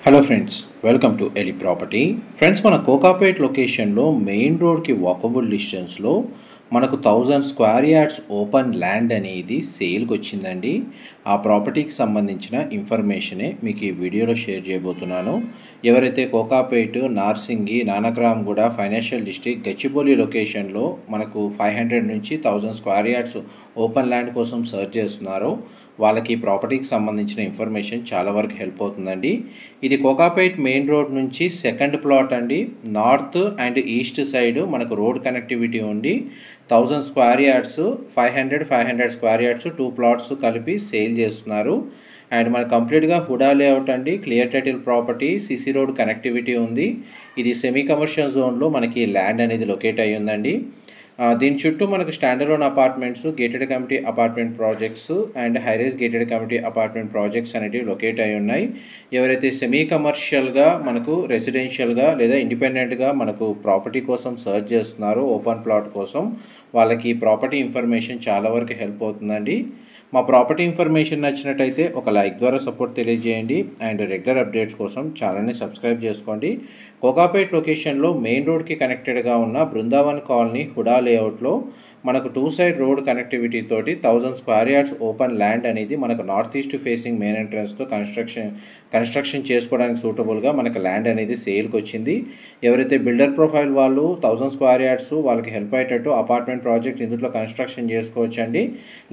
Hello friends, welcome to ఎలి property. Friends, మన కోకాపేట్ లొకేషన్లో మెయిన్ రోడ్కి వాకబుల్ డిస్టెన్స్లో మనకు 1000 స్క్వేర్ యార్డ్స్ ఓపెన్ ల్యాండ్ అనేది సేల్కి వచ్చిందండి. ఆ ప్రాపర్టీకి సంబంధించిన ఇన్ఫర్మేషనే మీకు ఈ వీడియోలో షేర్ చేయబోతున్నాను. ఎవరైతే కోకాపేట్, నార్సింగి, నానక్రామ్గూడ ఫైనాన్షియల్ డిస్ట్రిక్ట్, గచ్చిబౌలి లొకేషన్లో మనకు 500 నుంచి 1000 స్క్వేర్ యార్డ్స్ ఓపెన్ ల్యాండ్ కోసం సర్చ్ చేస్తున్నారో వాళ్ళకి ఈ ప్రాపర్టీకి సంబంధించిన ఇన్ఫర్మేషన్ చాలా వరకు హెల్ప్ అవుతుందండి. ఇది కోకాపేట్ మెయిన్ రోడ్ నుంచి సెకండ్ ప్లాట్ అండి. నార్త్ అండ్ ఈస్ట్ సైడ్ మనకు రోడ్ కనెక్టివిటీ ఉండి 1000 square yards 500 square yards 2 plots కలిపి సేల్ చేస్తున్నారు. అండ్ మనకు కంప్లీట్గా హుడా లేఅవుట్ అండి. Clear title property, CC road connectivity ఉంది. ఇది సెమీ కమర్షియల్ జోన్లో మనకి ల్యాండ్ అనేది లొకేట్ అయ్యి ఉందండి. దీని చుట్టూ మనకు స్టాండర్లోన్ apartments, gated community apartment projects and high-rise gated community apartment projects అనేవి లొకేట్ అయి ఉన్నాయి. ఎవరైతే సెమీ కమర్షియల్గా మనకు రెసిడెన్షియల్గా లేదా ఇండిపెండెంట్గా మనకు ప్రాపర్టీ కోసం సర్చ్ చేస్తున్నారో ఓపెన్ ప్లాట్ కోసం, వాళ్ళకి ప్రాపర్టీ ఇన్ఫర్మేషన్ చాలా వరకు హెల్ప్ అవుతుందండి. మా ప్రాపర్టీ ఇన్ఫర్మేషన్ నచ్చినట్టయితే ఒక లైక్ ద్వారా సపోర్ట్ తెలియజేయండి. అండ్ రెగ్యులర్ అప్డేట్స్ కోసం ఛానల్ని సబ్స్క్రైబ్ చేసుకోండి. కోకాపేట్ లొకేషన్లో మెయిన్ రోడ్కి కనెక్టెడ్గా ఉన్న బృందావన్ కాలనీ హుడా లేఅవుట్లో మనకు 2 సైడ్ రోడ్ కనెక్టివిటీ తోటి 1000 స్క్వేర్ యార్డ్స్ ఓపెన్ ల్యాండ్ అనేది మనకు నార్త్ ఈస్ట్ ఫేసింగ్ మెయిన్ ఎంట్రన్స్తో కన్స్ట్రక్షన్ చేసుకోవడానికి సూటబుల్గా మనకు ల్యాండ్ అనేది సేల్కి వచ్చింది. ఎవరైతే బిల్డర్ ప్రొఫైల్ వాళ్ళు 1000 స్క్వేర్ యార్డ్స్ వాళ్ళకి హెల్ప్ అయ్యేటట్టు అపార్ట్మెంట్ ప్రాజెక్ట్ ఇందులో కన్స్ట్రక్షన్ చేసుకోవచ్చండి.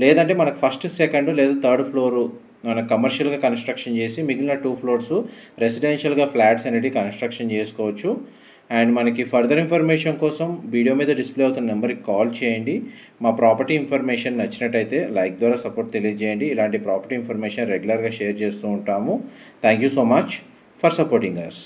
లేదంటే మనకు ఫస్ట్, సెకండ్ లేదా థర్డ్ ఫ్లోరు మనకు కమర్షియల్గా కన్స్ట్రక్షన్ చేసి మిగిలిన 2 ఫ్లోర్స్ రెసిడెన్షియల్గా ఫ్లాట్స్ అనేవి కన్స్ట్రక్షన్ చేసుకోవచ్చు. అండ్ మనకి ఫర్దర్ ఇన్ఫర్మేషన్ కోసం వీడియో మీద డిస్ప్లే అవుతున్న నెంబర్కి కాల్ చేయండి. మా ప్రాపర్టీ ఇన్ఫర్మేషన్ నచ్చినట్టయితే లైక్ ద్వారా సపోర్ట్ తెలియజేయండి. ఇలాంటి ప్రాపర్టీ ఇన్ఫర్మేషన్ రెగ్యులర్గా షేర్ చేస్తూ ఉంటాము. Thank you so much for supporting us.